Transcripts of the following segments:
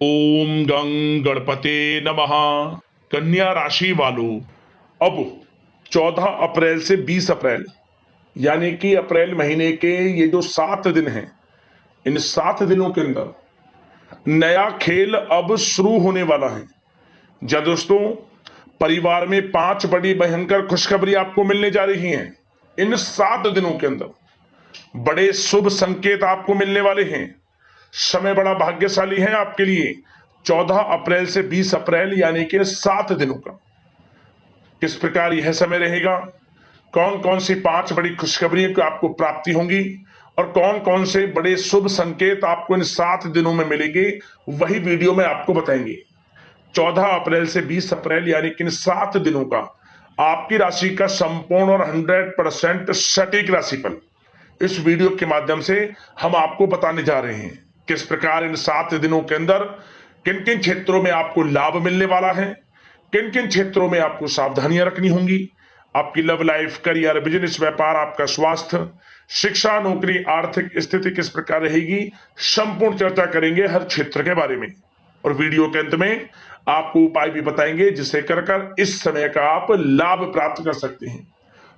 ओम गं गणपते नमः। कन्या राशि वालों, अब 14 अप्रैल से 20 अप्रैल यानी कि अप्रैल महीने के ये जो 7 दिन हैं, इन 7 दिनों के अंदर नया खेल अब शुरू होने वाला है। जा दोस्तों, परिवार में 5 बड़ी भयंकर खुशखबरी आपको मिलने जा रही हैं। इन 7 दिनों के अंदर बड़े शुभ संकेत आपको मिलने वाले हैं। समय बड़ा भाग्यशाली है आपके लिए। 14 अप्रैल से 20 अप्रैल यानी कि 7 दिनों का किस प्रकार यह समय रहेगा, कौन कौन सी 5 बड़ी खुशखबरी की आपको प्राप्ति होंगी और कौन कौन से बड़े शुभ संकेत आपको इन 7 दिनों में मिलेंगे, वही वीडियो में आपको बताएंगे। 14 अप्रैल से 20 अप्रैल यानी कि इन 7 दिनों का आपकी राशि का संपूर्ण और 100% सटीक राशिफल इस वीडियो के माध्यम से हम आपको बताने जा रहे हैं। किस प्रकार इन 7 दिनों के अंदर किन किन क्षेत्रों में आपको लाभ मिलने वाला है, किन किन क्षेत्रों में आपको सावधानियां रखनी होंगी, आपकी लव लाइफ, करियर, बिजनेस, व्यापार, आपका स्वास्थ्य, शिक्षा, नौकरी, आर्थिक स्थिति किस प्रकार रहेगी, संपूर्ण चर्चा करेंगे हर क्षेत्र के बारे में। और वीडियो के अंत में आपको उपाय भी बताएंगे जिसे कर इस समय का आप लाभ प्राप्त कर सकते हैं।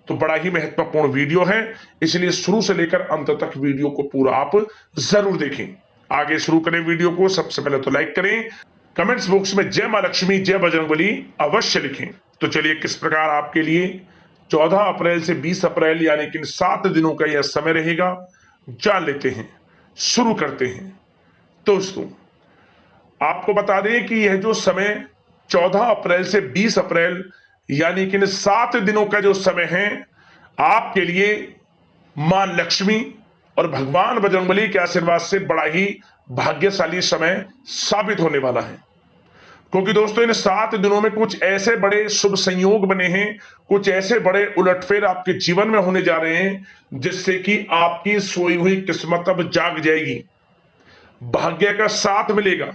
तो बड़ा ही महत्वपूर्ण वीडियो है, इसलिए शुरू से लेकर अंत तक वीडियो को पूरा आप जरूर देखें। आगे शुरू करें वीडियो को, सबसे पहले तो लाइक करें, कमेंट्स बॉक्स में जय मां लक्ष्मी, जय बजरंगबली अवश्य लिखें। तो चलिए किस प्रकार आपके लिए 14 अप्रैल से 20 अप्रैल यानी कि 7 दिनों का यह समय रहेगा, जान लेते हैं, शुरू करते हैं। दोस्तों, आपको बता दें कि यह जो समय 14 अप्रैल से 20 अप्रैल यानी कि 7 दिनों का जो समय है, आपके लिए मां लक्ष्मी और भगवान बजरंगबली के आशीर्वाद से बड़ा ही भाग्यशाली समय साबित होने वाला है। क्योंकि दोस्तों, इन 7 दिनों में कुछ ऐसे बड़े शुभ संयोग बने हैं, कुछ ऐसे बड़े उलटफेर आपके जीवन में होने जा रहे हैं जिससे कि आपकी सोई हुई किस्मत अब जाग जाएगी, भाग्य का साथ मिलेगा।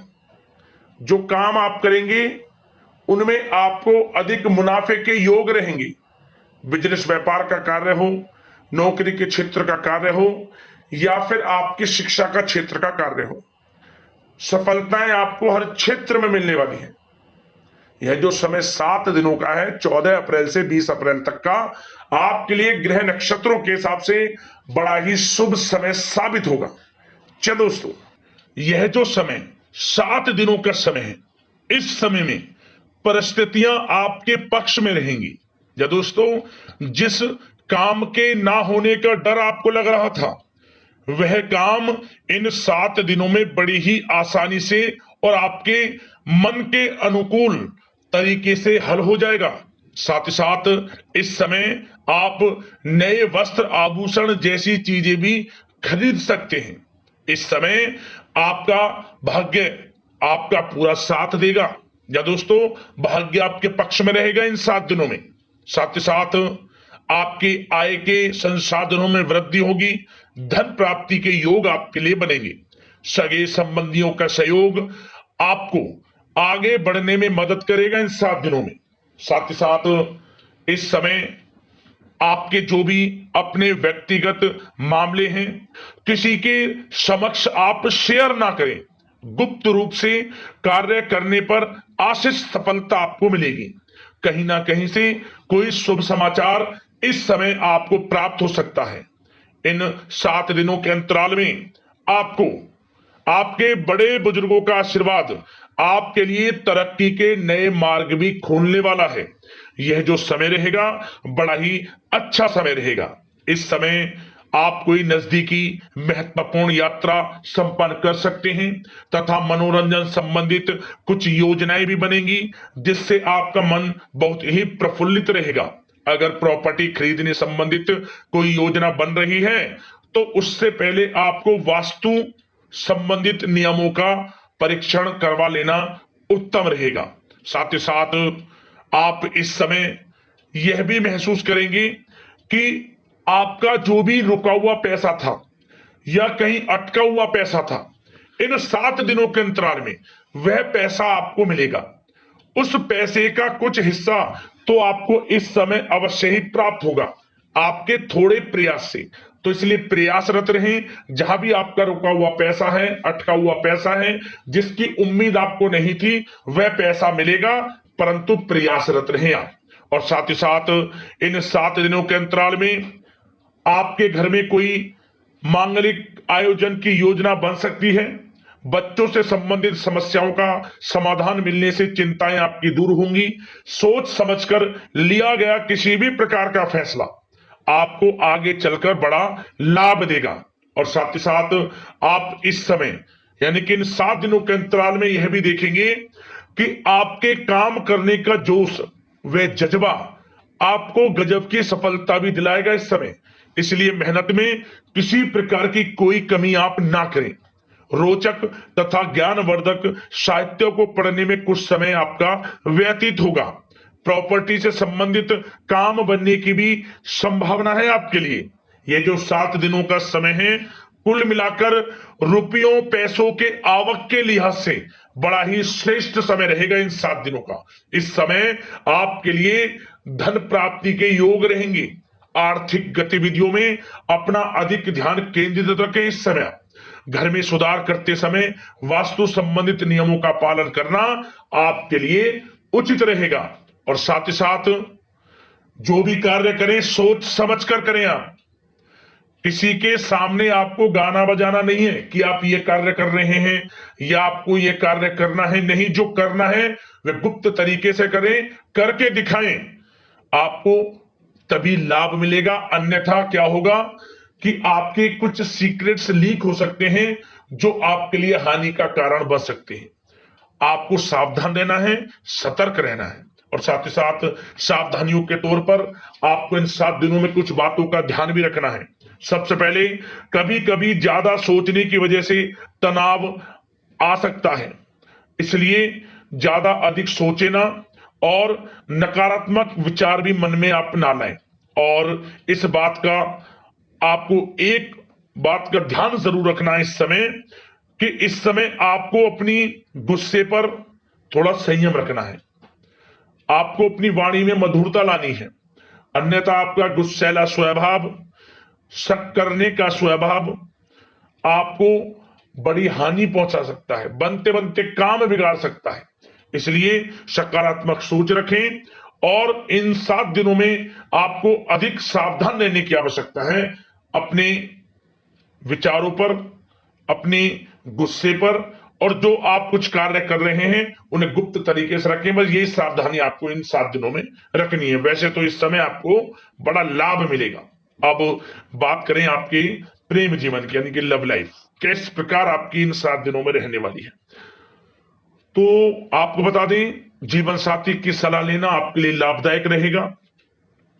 जो काम आप करेंगे उनमें आपको अधिक मुनाफे के योग रहेंगे। बिजनेस, व्यापार का कार्य हो, नौकरी के क्षेत्र का कार्य हो या फिर आपकी शिक्षा का क्षेत्र का कार्य हो, सफलताएं आपको हर क्षेत्र में मिलने वाली हैं। यह जो समय 7 दिनों का है, 14 अप्रैल से 20 अप्रैल तक का, आपके लिए ग्रह नक्षत्रों के हिसाब से बड़ा ही शुभ समय साबित होगा। चलो दोस्तों, यह जो समय 7 दिनों का समय है, इस समय में परिस्थितियां आपके पक्ष में रहेंगी। या दोस्तों, जिस काम के ना होने का डर आपको लग रहा था, वह काम इन 7 दिनों में बड़ी ही आसानी से और आपके मन के अनुकूल तरीके से हल हो जाएगा। साथ ही साथ इस समय आप नए वस्त्र, आभूषण जैसी चीजें भी खरीद सकते हैं। इस समय आपका भाग्य आपका पूरा साथ देगा। या दोस्तों, भाग्य आपके पक्ष में रहेगा इन 7 दिनों में। साथ ही साथ आपकी आय के संसाधनों में वृद्धि होगी, धन प्राप्ति के योग आपके लिए बनेंगे। सगे संबंधियों का सहयोग आपको आगे बढ़ने में मदद करेगा इन 7 दिनों में। साथ ही साथ इस समय आपके जो भी अपने व्यक्तिगत मामले हैं, किसी के समक्ष आप शेयर ना करें। गुप्त रूप से कार्य करने पर आशीष सफलता आपको मिलेगी। कहीं ना कहीं से कोई शुभ समाचार इस समय आपको प्राप्त हो सकता है। इन 7 दिनों के अंतराल में आपको आपके बड़े बुजुर्गों का आशीर्वाद आपके लिए तरक्की के नए मार्ग भी खोलने वाला है। यह जो समय रहेगा, बड़ा ही अच्छा समय रहेगा। इस समय आप कोई नजदीकी महत्वपूर्ण यात्रा संपन्न कर सकते हैं तथा मनोरंजन संबंधित कुछ योजनाएं भी बनेंगी जिससे आपका मन बहुत ही प्रफुल्लित रहेगा। अगर प्रॉपर्टी खरीदने संबंधित कोई योजना बन रही है तो उससे पहले आपको वास्तु संबंधित नियमों का परीक्षण करवा लेना उत्तम रहेगा। साथ ही साथ आप इस समय यह भी महसूस करेंगे कि आपका जो भी रुका हुआ पैसा था या कहीं अटका हुआ पैसा था, इन 7 दिनों के अंतराल में वह पैसा आपको मिलेगा। उस पैसे का कुछ हिस्सा तो आपको इस समय अवश्य ही प्राप्त होगा। आपके थोड़े प्रयास से। तो इसलिए प्रयासरत रहें, जहां भी आपका रुका हुआ पैसा है, अटका हुआ पैसा है, जिसकी उम्मीद आपको नहीं थी, वह पैसा मिलेगा, परंतु प्रयासरत रहें आप। और साथ ही साथ इन 7 दिनों के अंतराल में आपके घर में कोई मांगलिक आयोजन की योजना बन सकती है। बच्चों से संबंधित समस्याओं का समाधान मिलने से चिंताएं आपकी दूर होंगी। सोच समझकर लिया गया किसी भी प्रकार का फैसला आपको आगे चलकर बड़ा लाभ देगा। और साथ ही साथ आप इस समय यानी कि इन 7 दिनों के अंतराल में यह भी देखेंगे कि आपके काम करने का जोश व जज्बा आपको गजब की सफलता भी दिलाएगा इस समय। इसलिए मेहनत में किसी प्रकार की कोई कमी आप ना करें। रोचक तथा ज्ञानवर्धक साहित्य को पढ़ने में कुछ समय आपका व्यतीत होगा। प्रॉपर्टी से संबंधित काम बनने की भी संभावना है आपके लिए। ये जो 7 दिनों का समय है, कुल मिलाकर रुपयों पैसों के आवक के लिहाज से बड़ा ही श्रेष्ठ समय रहेगा इन 7 दिनों का। इस समय आपके लिए धन प्राप्ति के योग रहेंगे। आर्थिक गतिविधियों में अपना अधिक ध्यान केंद्रित रखें इस समय। घर में सुधार करते समय वास्तु संबंधित नियमों का पालन करना आपके लिए उचित रहेगा। और साथ ही साथ जो भी कार्य करें सोच समझ कर करें आप। किसी के सामने आपको गाना बजाना नहीं है कि आप ये कार्य कर रहे हैं या आपको ये कार्य करना है। नहीं, जो करना है वह गुप्त तरीके से करें, करके दिखाएं। आपको तभी लाभ मिलेगा, अन्यथा क्या होगा कि आपके कुछ सीक्रेट्स लीक हो सकते हैं जो आपके लिए हानि का कारण बन सकते हैं। आपको सावधान रहना है, सतर्क रहना है। और साथ ही साथ सावधानियों के तौर पर आपको इन 7 दिनों में कुछ बातों का ध्यान भी रखना है। सबसे पहले, कभी कभी ज्यादा सोचने की वजह से तनाव आ सकता है, इसलिए ज्यादा अधिक सोचे ना और नकारात्मक विचार भी मन में आप ना लाएं। और इस बात का आपको एक बात का ध्यान जरूर रखना है इस समय कि इस समय आपको अपनी गुस्से पर थोड़ा संयम रखना है। आपको अपनी वाणी में मधुरता लानी है, अन्यथा आपका गुस्सैला स्वभाव, शक करने का स्वभाव आपको बड़ी हानि पहुंचा सकता है, बनते बनते काम बिगाड़ सकता है। इसलिए सकारात्मक सोच रखें और इन 7 दिनों में आपको अधिक सावधान रहने की आवश्यकता है। अपने विचारों पर, अपने गुस्से पर, और जो आप कुछ कार्य कर रहे हैं उन्हें गुप्त तरीके से रखें। बस यही सावधानी आपको इन 7 दिनों में रखनी है। वैसे तो इस समय आपको बड़ा लाभ मिलेगा। अब बात करें आपके प्रेम जीवन की, यानी कि लव लाइफ किस प्रकार आपकी इन 7 दिनों में रहने वाली है। तो आपको बता दें, जीवन साथी की सलाह लेना आपके लिए लाभदायक रहेगा।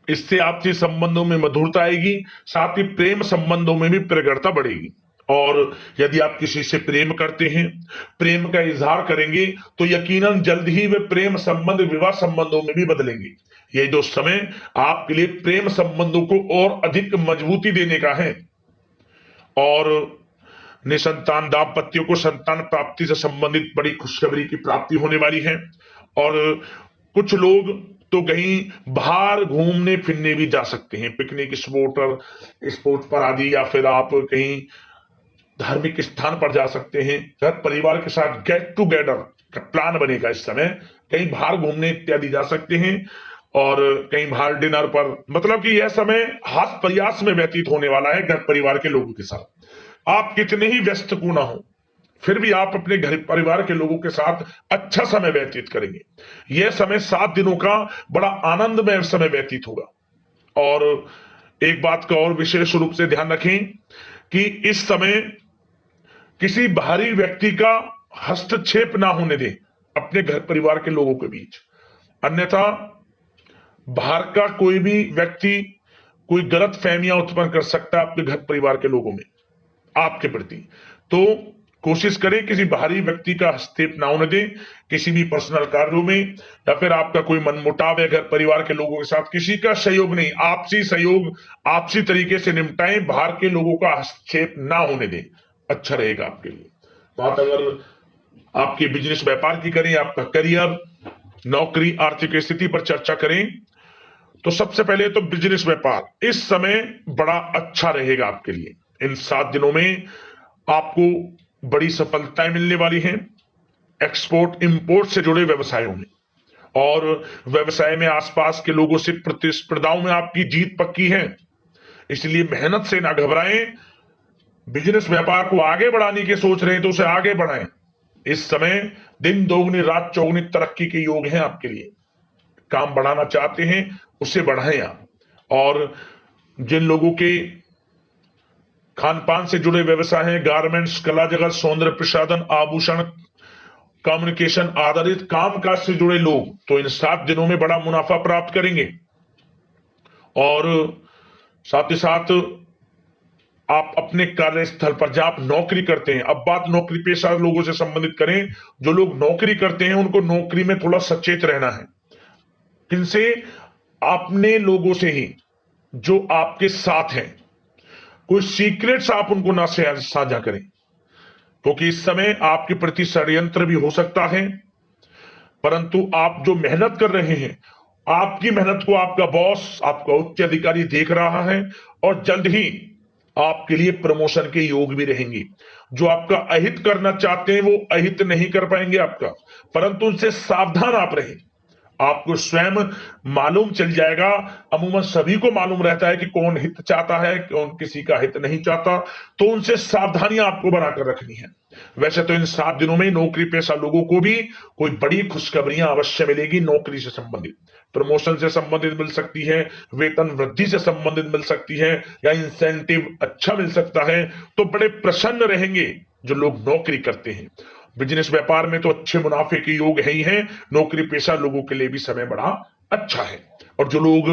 इससे आपसी संबंधों में मधुरता आएगी, साथ ही प्रेम संबंधों में भी प्रगाढ़ता बढ़ेगी। और यदि आप किसी से प्रेम करते हैं, प्रेम का इजहार करेंगे, तो यकीनन जल्द ही वे प्रेम संबंध विवाह संबंधों में भी बदलेंगे। ये जो समय आपके लिए प्रेम संबंधों को और अधिक मजबूती देने का है। और निसंतान दाम्पत्यों को संतान प्राप्ति से संबंधित बड़ी खुशखबरी की प्राप्ति होने वाली है। और कुछ लोग तो कहीं बाहर घूमने फिरने भी जा सकते हैं, पिकनिक स्पॉट पर आदि, या फिर आप कहीं धार्मिक स्थान पर जा सकते हैं। घर परिवार के साथ गेट टुगेदर का प्लान बनेगा इस समय। कहीं बाहर घूमने इत्यादि जा सकते हैं और कहीं बाहर डिनर पर, मतलब कि यह समय हास प्रयास में व्यतीत होने वाला है घर परिवार के लोगों के साथ। आप कितने ही व्यस्त क्यों ना हो, फिर भी आप अपने घर परिवार के लोगों के साथ अच्छा समय व्यतीत करेंगे। यह समय 7 दिनों का बड़ा आनंदमय समय व्यतीत होगा। और एक बात का और विशेष रूप से ध्यान रखें कि इस समय किसी बाहरी व्यक्ति का हस्तक्षेप ना होने दें अपने घर परिवार के लोगों के बीच, अन्यथा बाहर का कोई भी व्यक्ति कोई गलत फहमियां उत्पन्न कर सकता है अपने घर परिवार के लोगों में आपके प्रति। तो कोशिश करें किसी बाहरी व्यक्ति का हस्तक्षेप ना होने दें किसी भी पर्सनल कार्यों में, या फिर आपका कोई मनमुटाव है घर परिवार के लोगों के साथ, किसी का सहयोग नहीं, आपसी सहयोग आपसी तरीके से निपटाएं, बाहर के लोगों का हस्तक्षेप ना होने दें, अच्छा रहेगा आपके लिए। बात अगर आपके बिजनेस व्यापार की करें, आपका करियर, नौकरी, आर्थिक स्थिति पर चर्चा करें, तो सबसे पहले तो बिजनेस व्यापार इस समय बड़ा अच्छा रहेगा आपके लिए। इन 7 दिनों में आपको बड़ी सफलताएं मिलने वाली हैं एक्सपोर्ट इंपोर्ट से जुड़े व्यवसायों में, और व्यवसाय में आसपास के लोगों से प्रतिस्पर्धाओं में आपकी जीत पक्की है। इसलिए मेहनत से ना घबराएं। बिजनेस व्यापार को आगे बढ़ाने की सोच रहे हैं तो उसे आगे बढ़ाएं। इस समय दिन दोगुनी रात चौगुनी तरक्की के योग हैं आपके लिए। काम बढ़ाना चाहते हैं उसे बढ़ाएं आप। और जिन लोगों के खान पान से जुड़े व्यवसाय हैं, गारमेंट्स, कला जगत, सौंदर्य प्रसाधन, आभूषण, कम्युनिकेशन आधारित कामकाज से जुड़े लोग तो इन 7 दिनों में बड़ा मुनाफा प्राप्त करेंगे। और साथ ही साथ आप अपने कार्यस्थल पर जहां आप नौकरी करते हैं, अब बात नौकरी पेशा लोगों से संबंधित करें, जो लोग नौकरी करते हैं उनको नौकरी में थोड़ा सचेत रहना है। किनसे? अपने लोगों से ही जो आपके साथ हैं। कोई सीक्रेट्स आप उनको ना साझा करें, क्योंकि इस समय आपके प्रति षड्यंत्र भी हो सकता है। परंतु आप जो मेहनत कर रहे हैं, आपकी मेहनत को आपका बॉस, आपका उच्च अधिकारी देख रहा है, और जल्द ही आपके लिए प्रमोशन के योग भी रहेंगे। जो आपका अहित करना चाहते हैं वो अहित नहीं कर पाएंगे आपका, परंतु उनसे सावधान आप रहें। आपको स्वयं मालूम चल जाएगा। अमूमन सभी को मालूम रहता है कि कौन हित चाहता है, कौन किसी का हित नहीं चाहता, तो उनसे सावधानियां आपको बनाकर रखनी है। वैसे तो इन 7 दिनों में नौकरी पेशा लोगों को भी कोई बड़ी खुशखबरियां अवश्य मिलेगी। नौकरी से संबंधित, प्रमोशन से संबंधित मिल सकती है, वेतन वृद्धि से संबंधित मिल सकती है, या इंसेंटिव अच्छा मिल सकता है। तो बड़े प्रसन्न रहेंगे जो लोग नौकरी करते हैं। बिजनेस व्यापार में तो अच्छे मुनाफे के योग है ही हैं। नौकरी पेशा लोगों के लिए भी समय बड़ा अच्छा है। और जो लोग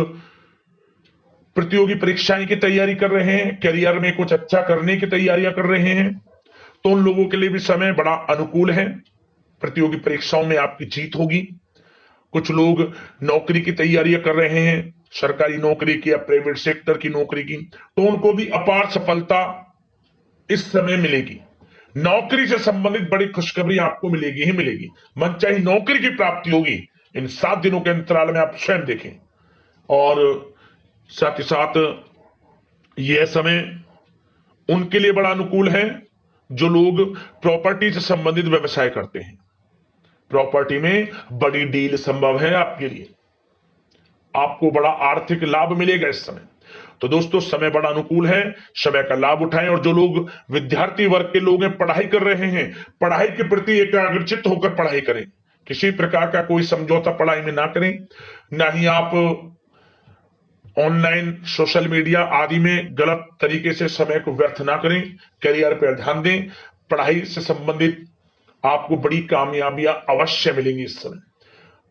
प्रतियोगी परीक्षाएं की तैयारी कर रहे हैं, करियर में कुछ अच्छा करने की तैयारियां कर रहे हैं, तो उन लोगों के लिए भी समय बड़ा अनुकूल है। प्रतियोगी परीक्षाओं में आपकी जीत होगी। कुछ लोग नौकरी की तैयारियां कर रहे हैं, सरकारी नौकरी की या प्राइवेट सेक्टर की नौकरी की, तो उनको भी अपार सफलता इस समय मिलेगी। नौकरी से संबंधित बड़ी खुशखबरी आपको मिलेगी ही मिलेगी। मनचाही नौकरी की प्राप्ति होगी इन 7 दिनों के अंतराल में, आप स्वयं देखें। और साथ ही साथ यह समय उनके लिए बड़ा अनुकूल है जो लोग प्रॉपर्टी से संबंधित व्यवसाय करते हैं। प्रॉपर्टी में बड़ी डील संभव है आपके लिए, आपको बड़ा आर्थिक लाभ मिलेगा इस समय। तो दोस्तों समय बड़ा अनुकूल है, समय का लाभ उठाएं। और जो लोग विद्यार्थी वर्ग के लोग हैं, पढ़ाई कर रहे हैं, पढ़ाई के प्रति एकाग्रचित्त होकर पढ़ाई करें। किसी प्रकार का कोई समझौता पढ़ाई में ना करें, ना ही आप ऑनलाइन सोशल मीडिया आदि में गलत तरीके से समय को व्यर्थ ना करें। करियर पर ध्यान दें। पढ़ाई से संबंधित आपको बड़ी कामयाबियां अवश्य मिलेंगी इस समय।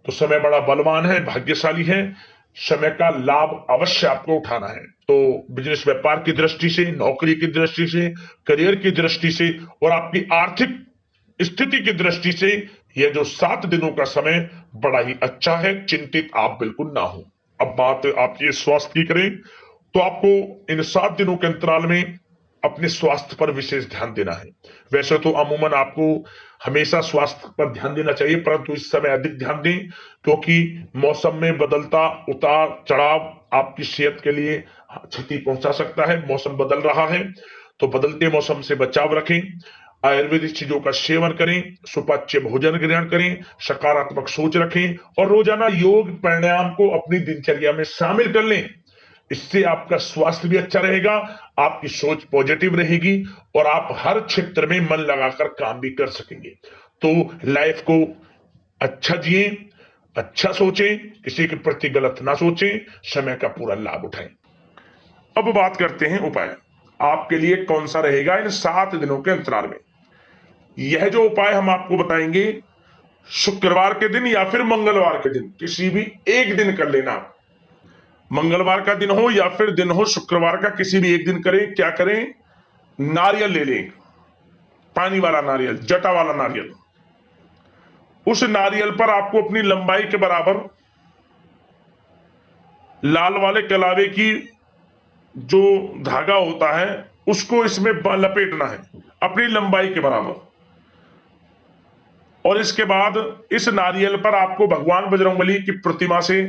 तो समय बड़ा बलवान है, भाग्यशाली है। समय का लाभ अवश्य आपको उठाना है। तो बिजनेस व्यापार की दृष्टि से, नौकरी की दृष्टि से, करियर की दृष्टि से और आपकी आर्थिक स्थिति की दृष्टि से यह जो 7 दिनों का समय बड़ा ही अच्छा है। चिंतित आप बिल्कुल ना हो। अब बात आपके स्वास्थ्य की करें तो आपको इन 7 दिनों के अंतराल में अपने स्वास्थ्य पर विशेष ध्यान देना है। वैसे तो अमूमन आपको हमेशा स्वास्थ्य पर ध्यान देना चाहिए, परंतु इस समय अधिक ध्यान दें, क्योंकि मौसम में बदलता उतार चढ़ाव आपकी सेहत के लिए क्षति पहुंचा सकता है। मौसम बदल रहा है, तो बदलते मौसम से बचाव रखें। आयुर्वेदिक चीजों का सेवन करें, सुपाच्य भोजन ग्रहण करें, सकारात्मक सोच रखें और रोजाना योग प्राणायाम को अपनी दिनचर्या में शामिल कर लें। इससे आपका स्वास्थ्य भी अच्छा रहेगा, आपकी सोच पॉजिटिव रहेगी और आप हर क्षेत्र में मन लगाकर काम भी कर सकेंगे। तो लाइफ को अच्छा जिए, अच्छा सोचें, किसी के प्रति गलत ना सोचें, समय का पूरा लाभ उठाएं। अब बात करते हैं उपाय आपके लिए कौन सा रहेगा इन 7 दिनों के अंतराल में। यह जो उपाय हम आपको बताएंगे, शुक्रवार के दिन या फिर मंगलवार के दिन, किसी भी एक दिन कर लेना। मंगलवार का दिन हो या फिर दिन हो शुक्रवार का, किसी भी एक दिन करें। क्या करें? नारियल ले लें, पानी वाला नारियल, जटा वाला नारियल। उस नारियल पर आपको अपनी लंबाई के बराबर लाल वाले कलावे की जो धागा होता है उसको इसमें लपेटना है अपनी लंबाई के बराबर। और इसके बाद इस नारियल पर आपको भगवान बजरंगबली की प्रतिमा से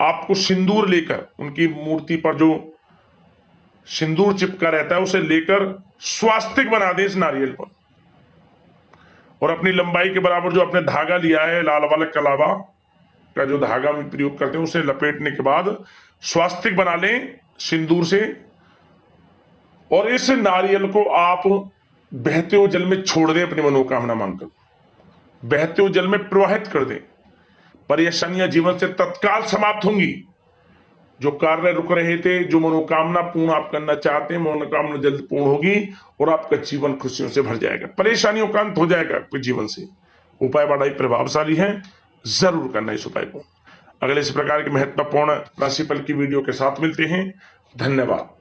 आपको सिंदूर लेकर, उनकी मूर्ति पर जो सिंदूर चिपका रहता है उसे लेकर स्वास्तिक बना दें इस नारियल पर, और अपनी लंबाई के बराबर जो आपने धागा लिया है, लाल वाला कलावा का जो धागा में प्रयोग करते हैं, उसे लपेटने के बाद स्वास्तिक बना लें सिंदूर से, और इस नारियल को आप बहते हुए जल में छोड़ दें, अपनी मनोकामना मांगकर बहते हुए जल में प्रवाहित कर दें। परेशानियां जीवन से तत्काल समाप्त होंगी। जो कार्य रुक रहे थे, जो मनोकामना पूर्ण आप करना चाहते हैं, मनोकामना जल्द पूर्ण होगी और आपका जीवन खुशियों से भर जाएगा, परेशानियों का अंत हो जाएगा आपके जीवन से। उपाय बड़ा ही प्रभावशाली है, जरूर करना इस उपाय को। अगले इस प्रकार के महत्वपूर्ण राशिफल की वीडियो के साथ मिलते हैं। धन्यवाद।